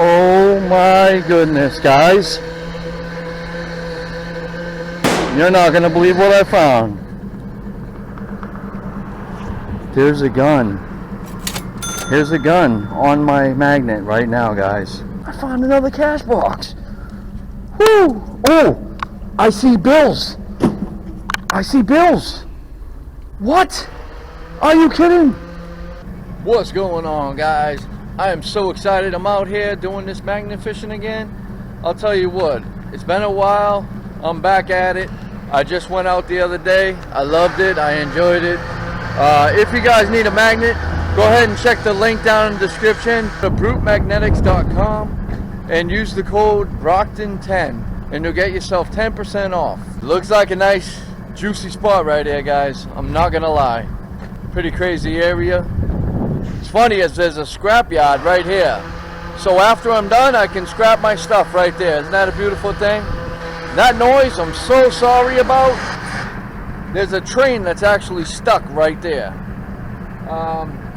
Oh my goodness, guys. You're not going to believe what I found. There's a gun. Here's a gun on my magnet right now, guys. I found another cash box. Woo! Oh! I see bills. I see bills. What? Are you kidding? What's going on, guys? I am so excited. I'm out here doing this magnet fishing again. I'll tell you what, it's been a while. I'm back at it. I just went out the other day. I loved it. I enjoyed it. If you guys need a magnet, go ahead and check the link down in the description to brutemagnetics.com and use the code Brockton10 and you'll get yourself 10% off. Looks like a nice juicy spot right here, guys. I'm not gonna lie. Pretty crazy area. It's funny as there's a scrap yard right here. So after I'm done, I can scrap my stuff right there. Isn't that a beautiful thing? That noise, I'm so sorry about. There's a train that's actually stuck right there.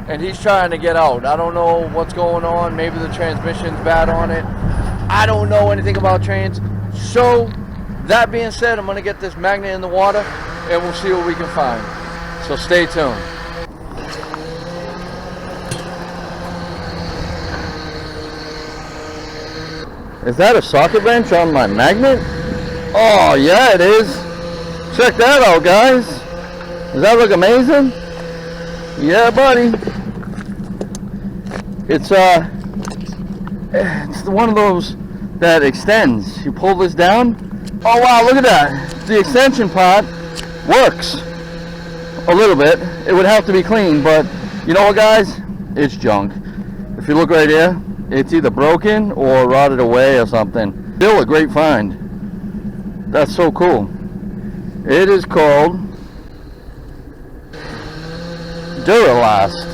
And he's trying to get out. I don't know what's going on. Maybe the transmission's bad on it. I don't know anything about trains. So, that being said, I'm going to get this magnet in the water and we'll see what we can find. So stay tuned. Is that a socket wrench on my magnet? Oh yeah, it is. Check that out, guys. Does that look amazing? Yeah, buddy. It's one of those that extends. You pull this down. Oh wow, look at that. The extension part works a little bit. It would have to be clean, but you know what, guys? It's junk. If you look right here, it's either broken or rotted away or something. Still a great find. That's so cool. It is called Duralast.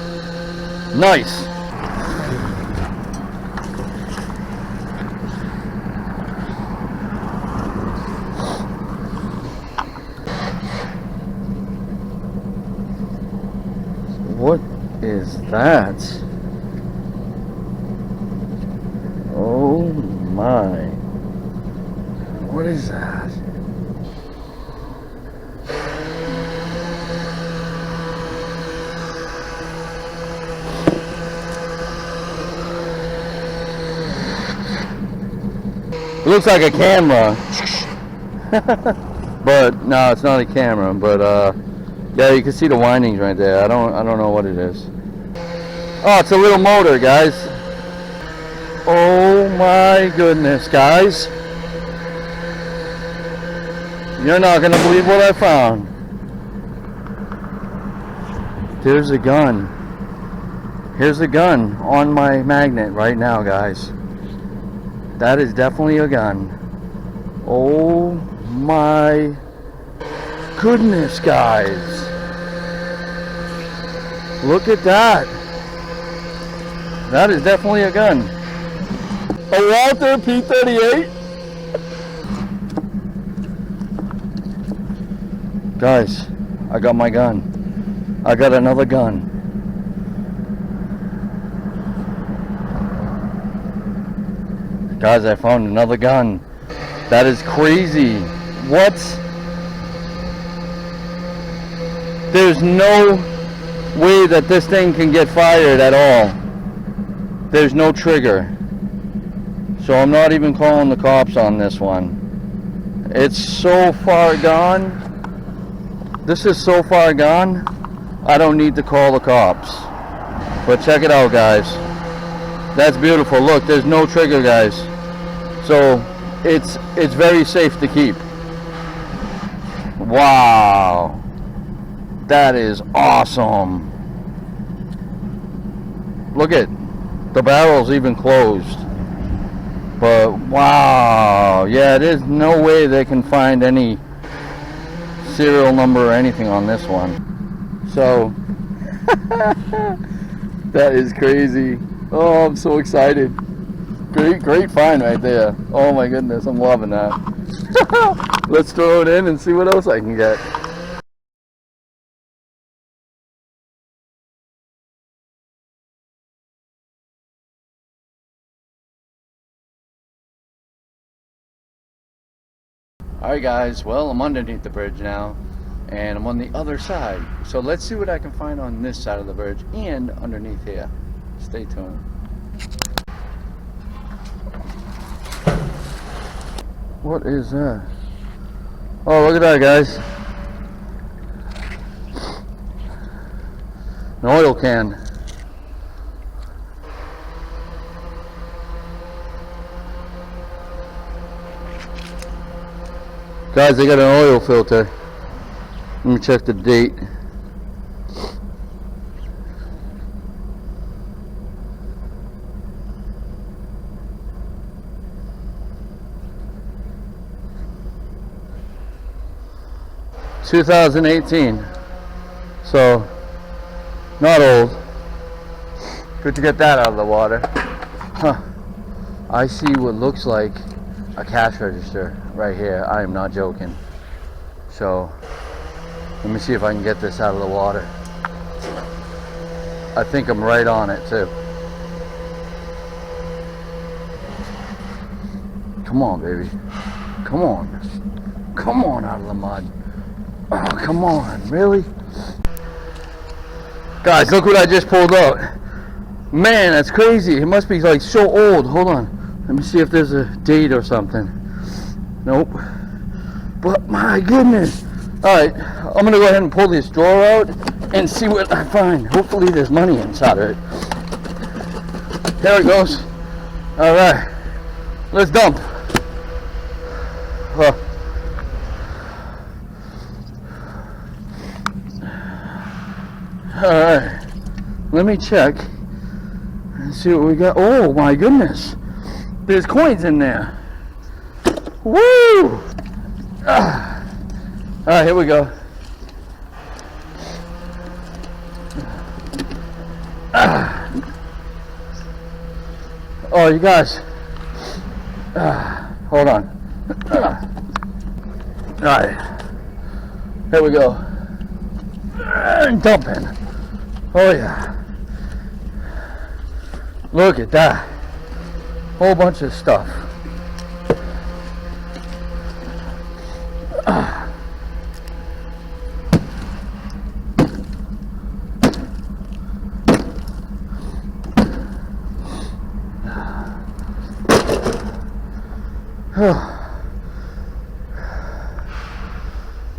Nice. What is that? Oh my. What is that? It looks like a camera. But no, it's not a camera, but yeah, you can see the windings right there. I don't know what it is. Oh, it's a little motor, guys. Oh my goodness, guys. You're not going to believe what I found. There's a gun. Here's a gun on my magnet right now, guys. That is definitely a gun. Oh my goodness, guys. Look at that. That is definitely a gun. A Walther P38. Guys, I got my gun. I got another gun. Guys, I found another gun. That is crazy. What? There's no way that this thing can get fired at all. There's no trigger. So I'm not even calling the cops on this one. It's so far gone. This is so far gone, I don't need to call the cops. But check it out, guys. That's beautiful. Look, there's no trigger, guys. So it's very safe to keep. Wow. That is awesome. Look at the barrel's even closed. But wow. Yeah, there's no way they can find any serial number or anything on this one. So that is crazy. Oh, I'm so excited. Great find right there. Oh my goodness, I'm loving that. Let's throw it in and see what else I can get. Alright guys, well, I'm underneath the bridge now, and I'm on the other side. So let's see what I can find on this side of the bridge and underneath here. Stay tuned. What is that? Oh, look at that, guys. An oil can. Guys, they got an oil filter. Let me check the date. (2018). So, not old. Good to get that out of the water. Huh. I see what looks like a cash register right here. I am not joking. So, let me see if I can get this out of the water. I think I'm right on it too. Come on, baby. Come on. Come on out of the mud. Oh, come on. Really? Guys, look what I just pulled out. Man, that's crazy. It must be like so old. Hold on. Let me see if there's a date or something. Nope. But my goodness. Alright, I'm going to go ahead and pull this drawer out and see what I find. Hopefully there's money inside of it. There it goes. Alright. Let's dump. Alright. Let me check and see what we got. Oh my goodness. There's coins in there. Woo! Alright, here we go. Oh, you guys. Hold on. Alright. Here we go. Dumping. Oh yeah. Look at that. Whole bunch of stuff.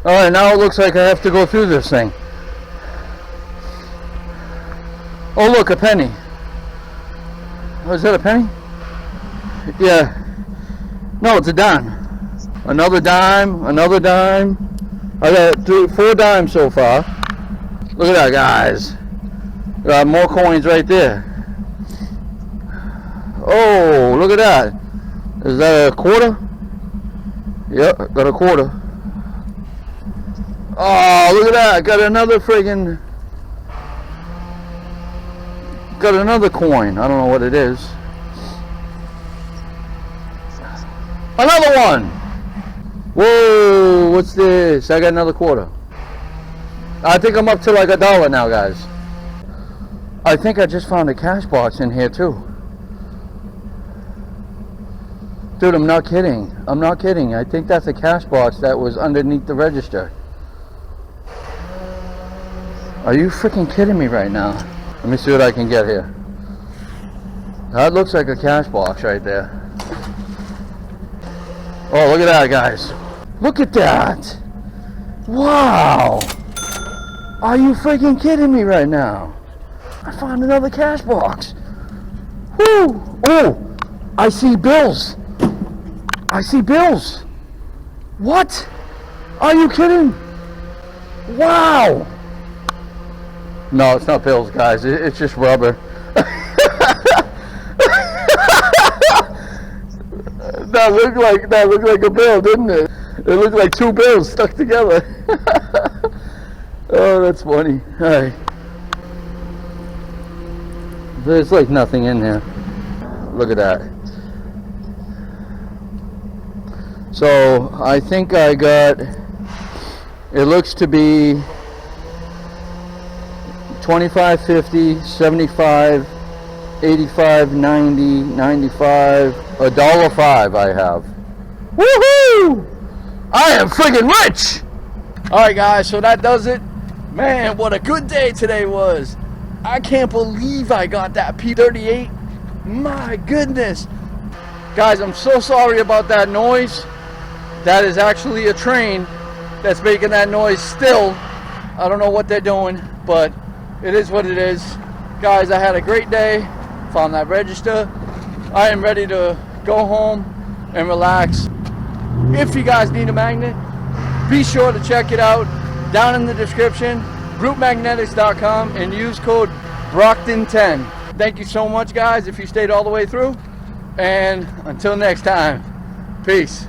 Alright, now it looks like I have to go through this thing. Oh look, a penny. Oh, is that a penny? Yeah. No, it's a dime. Another dime, another dime. I got 4 dimes so far. Look at that, guys. Got more coins right there. Oh, look at that. Is that a quarter? Yep, got a quarter. Oh, look at that. Got another friggin'... Got another coin. I don't know what it is. Another one! Whoa, what's this? I got another quarter. I think I'm up to like $1 now, guys. I think I just found a cash box in here too. Dude, I'm not kidding. I'm not kidding. I think that's a cash box that was underneath the register. Are you freaking kidding me right now? Let me see what I can get here. That looks like a cash box right there. Oh, look at that, guys. Look at that. Wow. Are you freaking kidding me right now? I found another cash box. Woo. Oh, I see bills. I see bills. What? Are you kidding? Wow. No, it's not bills, guys. It's just rubber. That looked like a bill, didn't it? It looked like 2 bills stuck together. Oh, that's funny. All right. There's like nothing in there. Look at that. So I think I got, it looks to be 25, 50, 75, 85, 90, 95, $1.05 I have. Woohoo! I am friggin' rich! Alright guys, so that does it. Man, what a good day today was. I can't believe I got that P38. My goodness. Guys, I'm so sorry about that noise. That is actually a train that's making that noise still. I don't know what they're doing, but it is what it is. Guys, I had a great day. Found that register. I am ready to go home and relax. If you guys need a magnet, be sure to check it out down in the description, groupmagnetics.com, and use code Brockton10. Thank you so much, guys, if you stayed all the way through. And until next time, peace.